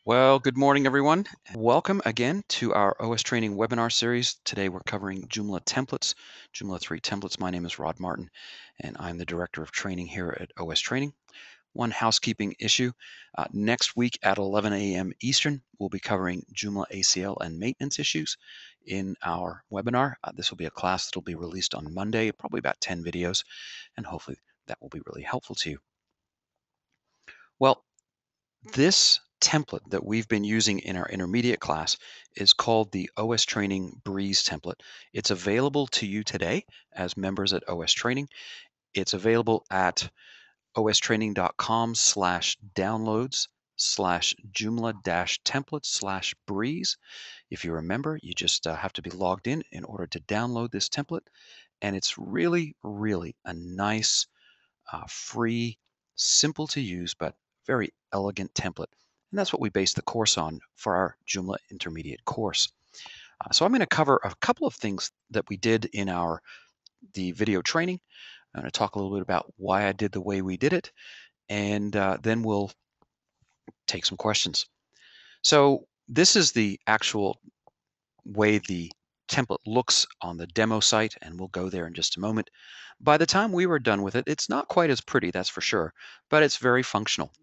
Well, good morning, everyone. Welcome again to our OS Training webinar series. Today we're covering Joomla templates, Joomla 3 templates. My name is Rod Martin, and I'm the Director of Training here at OS Training. One housekeeping issue. Next week at 11 a.m. Eastern, we'll be covering Joomla ACL and maintenance issues in our webinar. This will be a class that will be released on Monday, probably about 10 videos, and hopefully that will be really helpful to you. Well, this template that we've been using in our intermediate class is called the OS Training Breeze template. It's available to you today as members at OS Training. It's available at ostraining.com/downloads/Joomla-templates/breeze. If you remember, you just have to be logged in order to download this template. And it's really, really a nice, free, simple to use, but very elegant template. And that's what we base the course on for our Joomla Intermediate course. So I'm going to cover a couple of things that we did in the video training. I'm going to talk a little bit about why I did the way we did it, and then we'll take some questions. So this is the actual way the template looks on the demo site, and we'll go there in just a moment. By the time we were done with it, it's not quite as pretty, that's for sure, but it's very functional.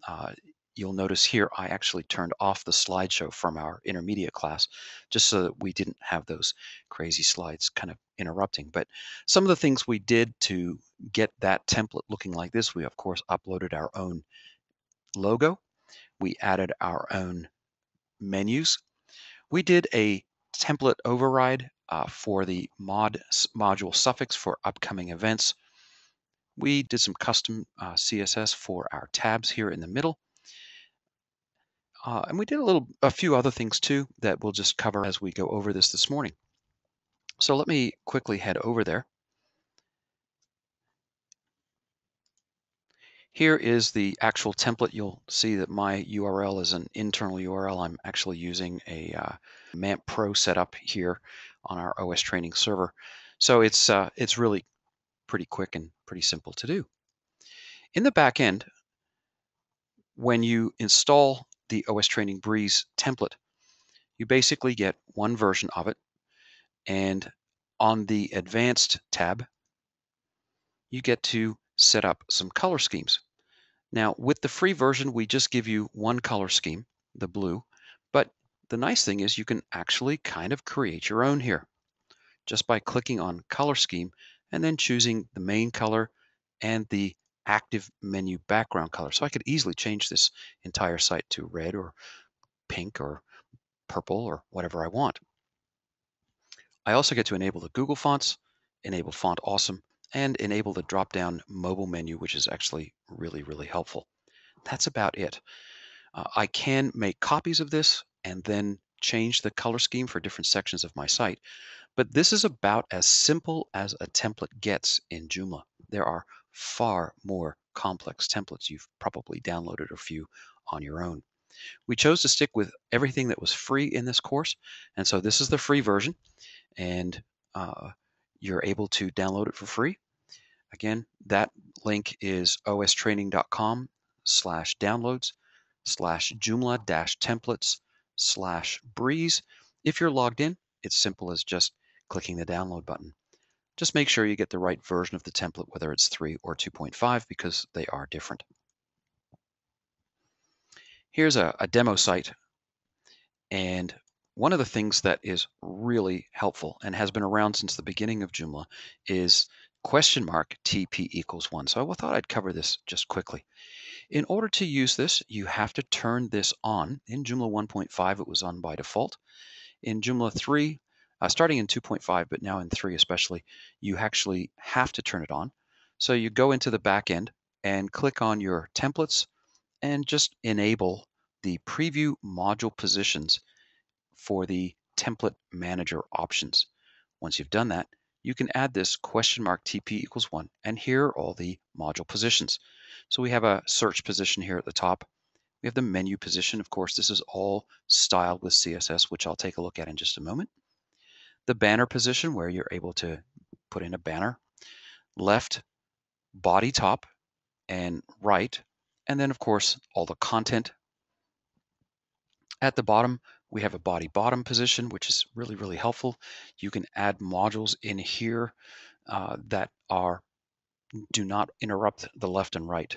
You'll notice here I actually turned off the slideshow from our intermediate class just so that we didn't have those crazy slides kind of interrupting. But some of the things we did to get that template looking like this, we of course uploaded our own logo. We added our own menus. We did a template override for the module suffix for upcoming events. We did some custom CSS for our tabs here in the middle. And we did a few other things too that we'll just cover as we go over this morning. So let me quickly head over there. Here is the actual template. You'll see that my URL is an internal URL. I'm actually using a MAMP Pro setup here on our OS Training server. So it's really pretty quick and pretty simple to do. In the back end, when you install the OS Training Breeze template, you basically get one version of it. And on the Advanced tab, you get to set up some color schemes. Now, with the free version, we just give you one color scheme, the blue. But the nice thing is you can actually kind of create your own here just by clicking on Color Scheme and then choosing the main color and the active menu background color. So I could easily change this entire site to red or pink or purple or whatever I want. I also get to enable the Google fonts, enable Font Awesome, and enable the drop-down mobile menu, which is actually really, really helpful. That's about it. I can make copies of this and then change the color scheme for different sections of my site. But this is about as simple as a template gets in Joomla. There are far more complex templates. You've probably downloaded a few on your own. We chose to stick with everything that was free in this course. And so this is the free version, and you're able to download it for free. Again, that link is ostraining.com/downloads/Joomla-templates/breeze. If you're logged in, it's simple as just clicking the download button. Just make sure you get the right version of the template, whether it's 3 or 2.5, because they are different. Here's a demo site, and one of the things that is really helpful and has been around since the beginning of Joomla is $TP=1. So I thought I'd cover this just quickly. In order to use this, you have to turn this on. In Joomla 1.5, it was on by default. In Joomla 3, starting in 2.5, but now in 3 especially, you actually have to turn it on. So you go into the back end and click on your templates and just enable the preview module positions for the template manager options. Once you've done that, you can add this $TP=1, and here are all the module positions. So we have a search position here at the top. We have the menu position. Of course, this is all styled with CSS, which I'll take a look at in just a moment. The banner position, where you're able to put in a banner. Left, body top, and right. And then, of course, all the content. At the bottom, we have a body bottom position, which is really, really helpful. You can add modules in here that do not interrupt the left and right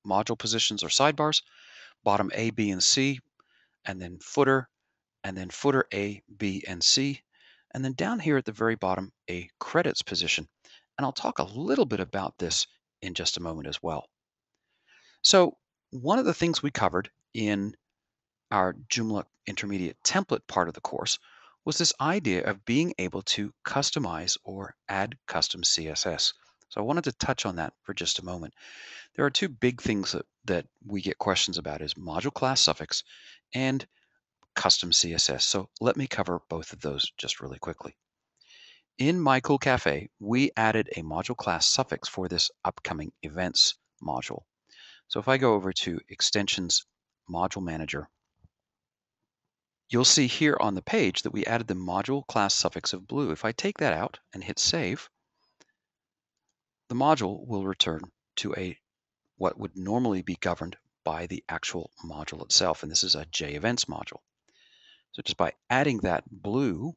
module positions or sidebars. Bottom A, B, and C, and then footer A, B, and C. And then down here at the very bottom, a credits position. And I'll talk a little bit about this in just a moment as well. So one of the things we covered in our Joomla intermediate template part of the course was this idea of being able to customize or add custom CSS. So I wanted to touch on that for just a moment. There are two big things that we get questions about is module class suffix and custom CSS. So let me cover both of those just really quickly. In My Cool Cafe, we added a module class suffix for this upcoming events module. So if I go over to Extensions Module Manager, you'll see here on the page that we added the module class suffix of blue. If I take that out and hit save, the module will return to what would normally be governed by the actual module itself. And this is a JEvents module. So just by adding that blue,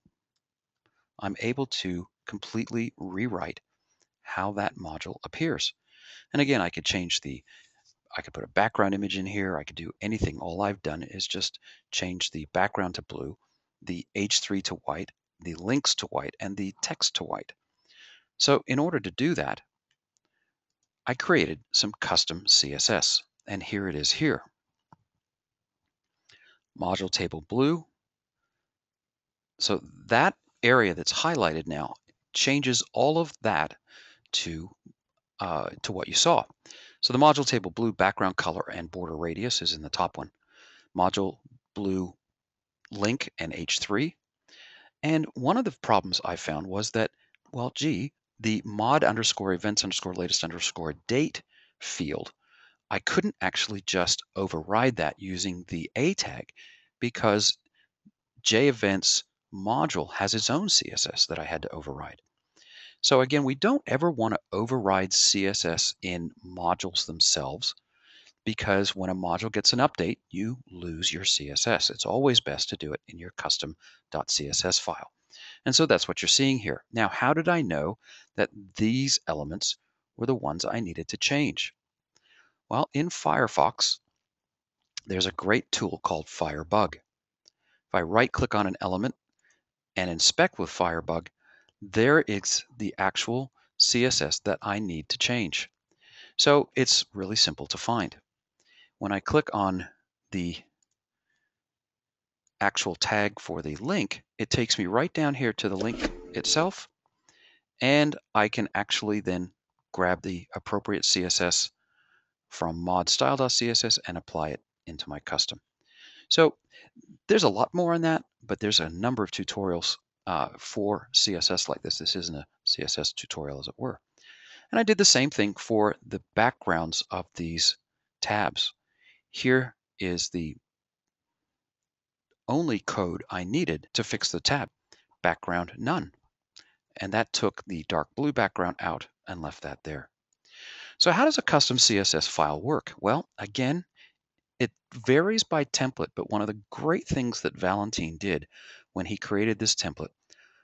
I'm able to completely rewrite how that module appears. And again, I could put a background image in here. I could do anything. All I've done is just change the background to blue, the H3 to white, the links to white, and the text to white. So in order to do that, I created some custom CSS. And here it is here. Module table blue. So that area that's highlighted now changes all of that to what you saw. So the module table blue background color and border radius is in the top one. Module blue link and H3. And one of the problems I found was that, well, gee, the mod underscore events underscore latest underscore date field, I couldn't actually just override that using the A tag because JEvents module has its own CSS that I had to override. So again, we don't ever want to override CSS in modules themselves because when a module gets an update, you lose your CSS. It's always best to do it in your custom.css file. And so that's what you're seeing here. Now, how did I know that these elements were the ones I needed to change? Well, in Firefox, there's a great tool called Firebug. If I right-click on an element and inspect with Firebug, there is the actual CSS that I need to change. So it's really simple to find. When I click on the actual tag for the link, it takes me right down here to the link itself, and I can actually then grab the appropriate CSS from modstyle.css and apply it into my custom. So there's a lot more on that, but there's a number of tutorials for CSS like this. This isn't a CSS tutorial, as it were. And I did the same thing for the backgrounds of these tabs. Here is the only code I needed to fix the tab, background none. And that took the dark blue background out and left that there. So how does a custom CSS file work? Well, again, it varies by template, but one of the great things that Valentin did when he created this template,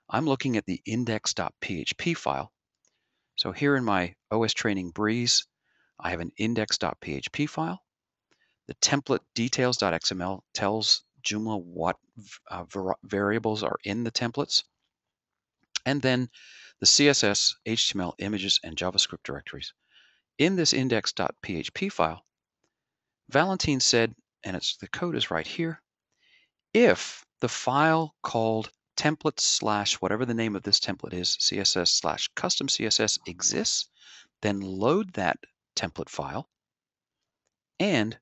I'm looking at the index.php file. So here in my OSTraining Breeze, I have an index.php file. The template details.xml tells Joomla what variables are in the templates. And then the CSS, HTML, images, and JavaScript directories. In this index.php file, Valentin said, and the code is right here, if the file called template slash whatever the name of this template is, CSS slash custom CSS exists, then load that template file and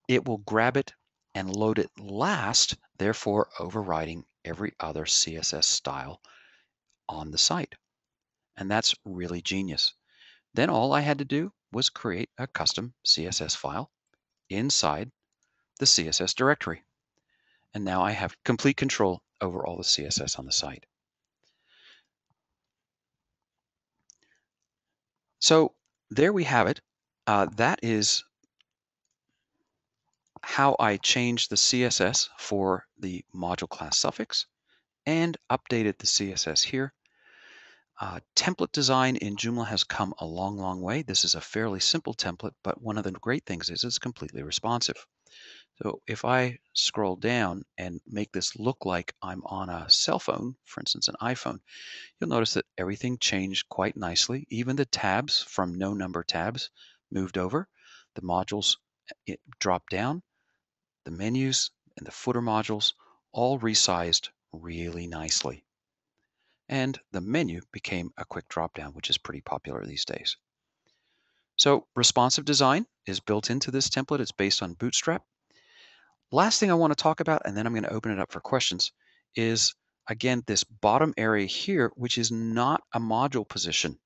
it will grab it and load it last, therefore overriding every other CSS style on the site. And that's really genius. Then all I had to do was create a custom CSS file inside the CSS directory. And now I have complete control over all the CSS on the site. So there we have it. That is how I changed the CSS for the module class suffix and updated the CSS here. Template design in Joomla has come a long, long way. This is a fairly simple template, but one of the great things is it's completely responsive. So if I scroll down and make this look like I'm on a cell phone, for instance, an iPhone, you'll notice that everything changed quite nicely. Even the tabs from no number tabs moved over. The modules dropped down. The menus and the footer modules all resized really nicely. And the menu became a quick drop-down, which is pretty popular these days. So responsive design is built into this template. It's based on Bootstrap. Last thing I want to talk about, and then I'm going to open it up for questions, is again this bottom area here, which is not a module position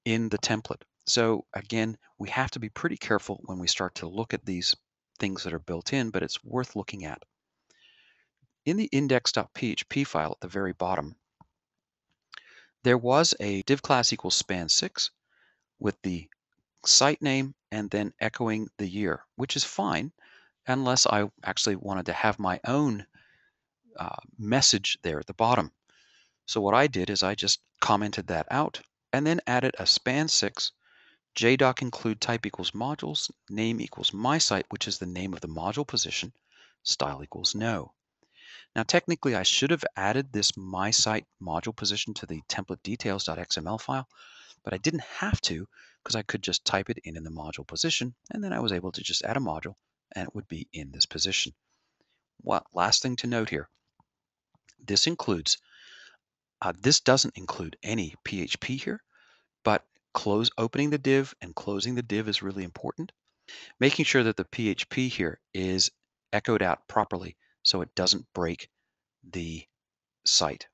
in the template. So again, we have to be pretty careful when we start to look at these things that are built in, but it's worth looking at. In the index.php file at the very bottom, there was a div class equals span6 with the site name and then echoing the year, which is fine unless I actually wanted to have my own message there at the bottom. So what I did is I just commented that out and then added a span6 JDoc include type equals modules, name equals my site, which is the name of the module position, style equals no. Now technically I should have added this my site module position to the template details.xml file, but I didn't have to because I could just type it in the module position, and then I was able to just add a module and it would be in this position. Last thing to note here, this includes, this doesn't include any PHP here, but opening the div and closing the div is really important. Making sure that the PHP here is echoed out properly so it doesn't break the site.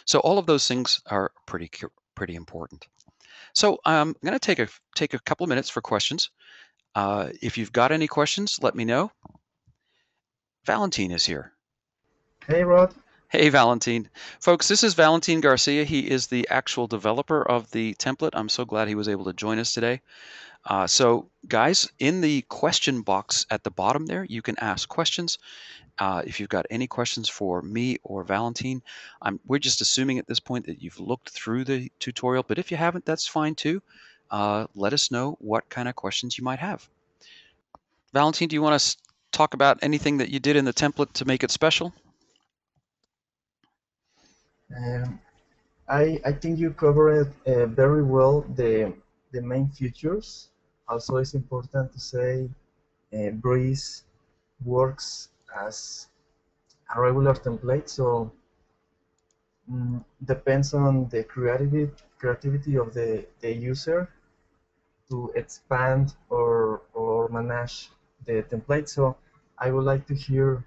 So all of those things are pretty important. So I'm going to take a couple of minutes for questions. If you've got any questions, let me know. Valentin is here. Hey, Rod. Hey, Valentin. Folks, this is Valentin Garcia. He is the actual developer of the template. I'm so glad he was able to join us today. So guys, in the question box at the bottom there, you can ask questions. If you've got any questions for me or Valentin, we're just assuming at this point that you've looked through the tutorial, but if you haven't, that's fine too. Let us know what kind of questions you might have. Valentin, do you want to talk about anything that you did in the template to make it special? Um, I think you covered very well the main features. Also, it's important to say Breeze works as a regular template, so depends on the creativity of the user to expand or manage the template. So I would like to hear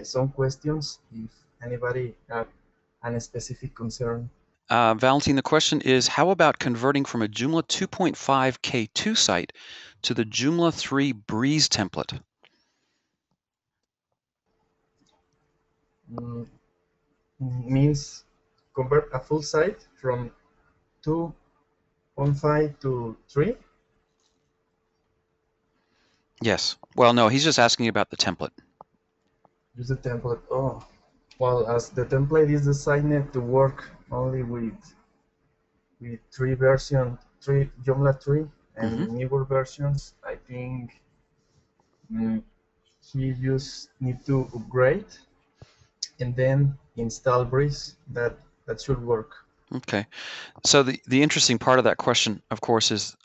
some questions if anybody have a specific concern. Valentin, the question is, how about converting from a Joomla 2.5 K2 site to the Joomla 3 Breeze template? Mm, Means convert a full site from 2.5 to 3. Yes. Well, no, he's just asking about the template. Use the template. Oh, well, as the template is designed to work only with three Joomla 3 Mm-hmm. and newer versions, I think mm, he just need to upgrade and then install Breeze. That should work. Okay. So the interesting part of that question, of course, is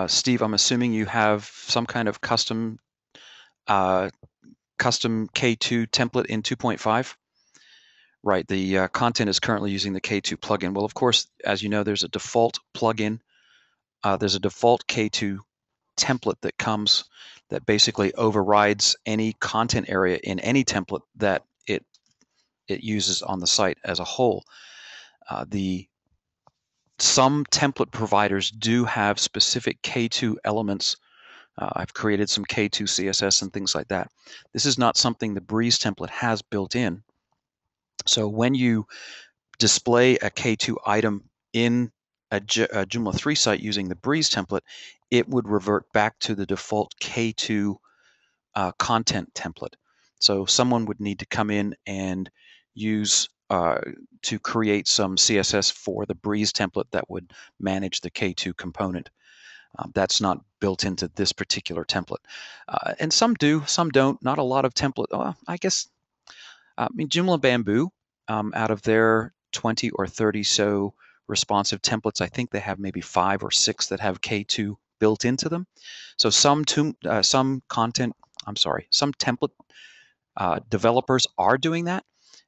Steve, I'm assuming you have some kind of custom K2 template in 2.5, right? The content is currently using the K2 plugin. Well, of course, as you know, there's a default plugin. There's a default K2 template that comes that basically overrides any content area in any template that it uses on the site as a whole. Some template providers do have specific K2 elements. I've created some K2 CSS and things like that. This is not something the Breeze template has built in. So when you display a K2 item in a Joomla 3 site using the Breeze template, it would revert back to the default K2 content template. So someone would need to come in and use to create some CSS for the Breeze template that would manage the K2 component. That's not built into this particular template. And some do, some don't. Not a lot of template. I guess, I mean, Joomla Bamboo, out of their 20 or 30 so responsive templates, I think they have maybe 5 or 6 that have K2 built into them. So some template developers are doing that.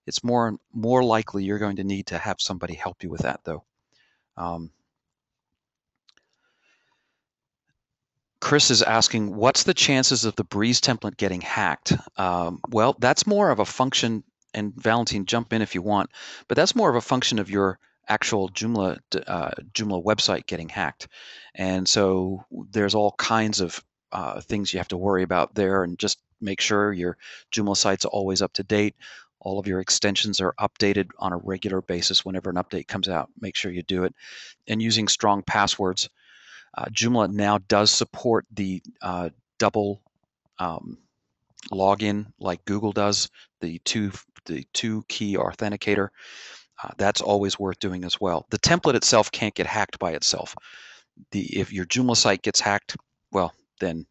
It's more likely you're going to need to have somebody help you with that, though. Um, Chris is asking, what's the chances of the Breeze template getting hacked? Well, that's more of a function, and Valentine, jump in if you want, but that's more of a function of your actual Joomla website getting hacked. And so there's all kinds of things you have to worry about there, and just make sure your Joomla site's always up to date. All of your extensions are updated on a regular basis. Whenever an update comes out, make sure you do it. And using strong passwords. Joomla now does support the double login like Google does, the two key authenticator. That's always worth doing as well. The template itself can't get hacked by itself. If your Joomla site gets hacked, well, then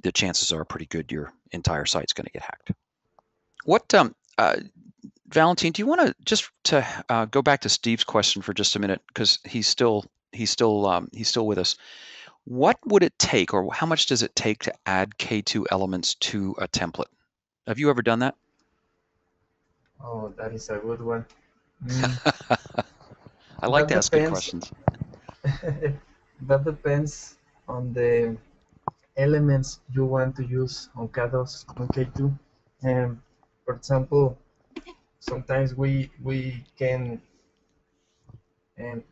the chances are pretty good your entire site's going to get hacked. What Valentine, do you want to just go back to Steve's question for just a minute, because he's still with us. What would it take, or how much does it take to add K2 elements to a template? Have you ever done that? Oh, that is a good one. Mm, I like that to ask good depends. questions. That depends on the elements you want to use on KDOS on K2. And for example, sometimes we can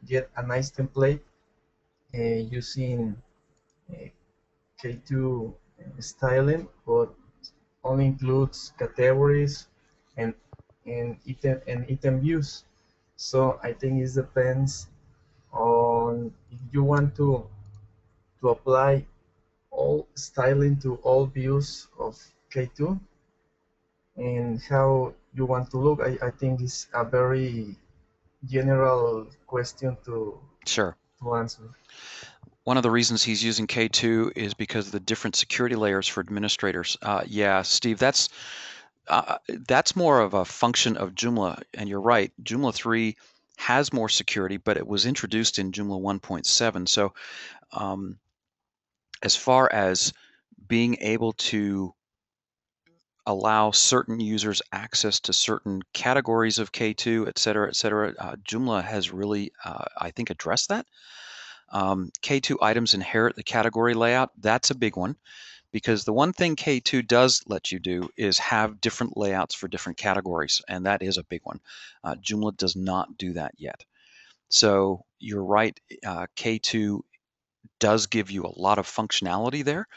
get a nice template using uh, K2 styling, but only includes categories and item views. So I think it depends on if you want to apply all styling to all views of K2 and how you want to look. I think it's a very general question Sure. to answer. One of the reasons he's using K2 is because of the different security layers for administrators. Yeah, Steve, that's more of a function of Joomla, and you're right. Joomla 3 has more security, but it was introduced in Joomla 1.7. So um, as far as being able to allow certain users access to certain categories of K2, et cetera, Joomla has really, I think, addressed that. K2 items inherit the category layout. That's a big one, because the one thing K2 does let you do is have different layouts for different categories, and that is a big one. Joomla does not do that yet. So you're right, K2 does give you a lot of functionality there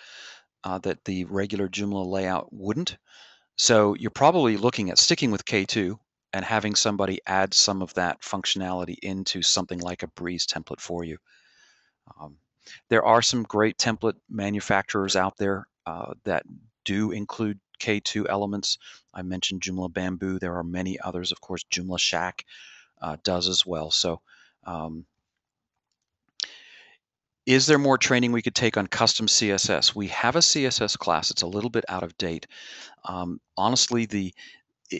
that the regular Joomla layout wouldn't. So you're probably looking at sticking with K2 and having somebody add some of that functionality into something like a Breeze template for you. Um, there are some great template manufacturers out there that do include K2 elements. I mentioned Joomla Bamboo. There are many others. Of course, Joomla Shack does as well. So um, is there more training we could take on custom CSS? We have a CSS class. It's a little bit out of date. Honestly,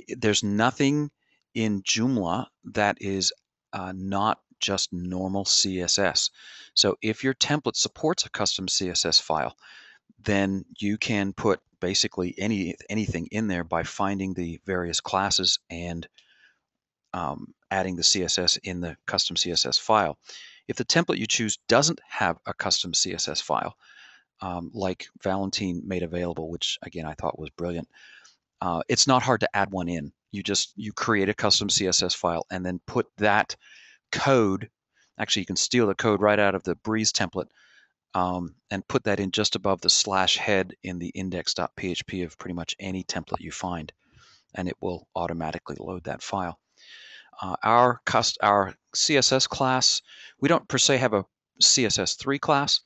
there's nothing in Joomla that is not just normal CSS. So if your template supports a custom CSS file, then you can put basically anything in there by finding the various classes and adding the CSS in the custom CSS file. If the template you choose doesn't have a custom CSS file, like Valentine made available, which again I thought was brilliant, it's not hard to add one in. You create a custom CSS file and then put that code. Actually, you can steal the code right out of the Breeze template and put that in just above the slash head in the index.php of pretty much any template you find, and it will automatically load that file. Our CSS class, we don't per se have a CSS3 class,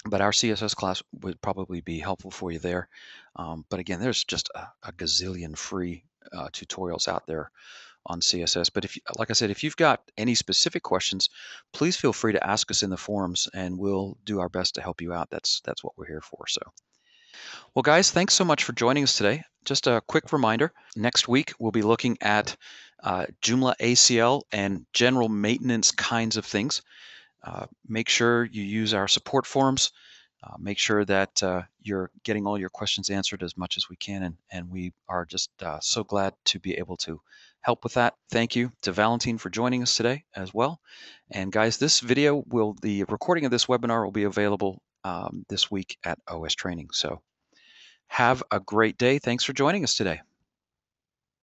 but our CSS class would probably be helpful for you there. But again, there's just a gazillion free tutorials out there on CSS. But if, like I said, if you've got any specific questions, please feel free to ask us in the forums, and we'll do our best to help you out. That's what we're here for. So, well, guys, thanks so much for joining us today. Just a quick reminder: next week we'll be looking at Joomla ACL and general maintenance kinds of things. Make sure you use our support forums. Make sure that you're getting all your questions answered as much as we can, and we are just so glad to be able to help with that. Thank you to Valentine for joining us today as well. And guys, the recording of this webinar will be available this week at OSTraining. So have a great day. Thanks for joining us today.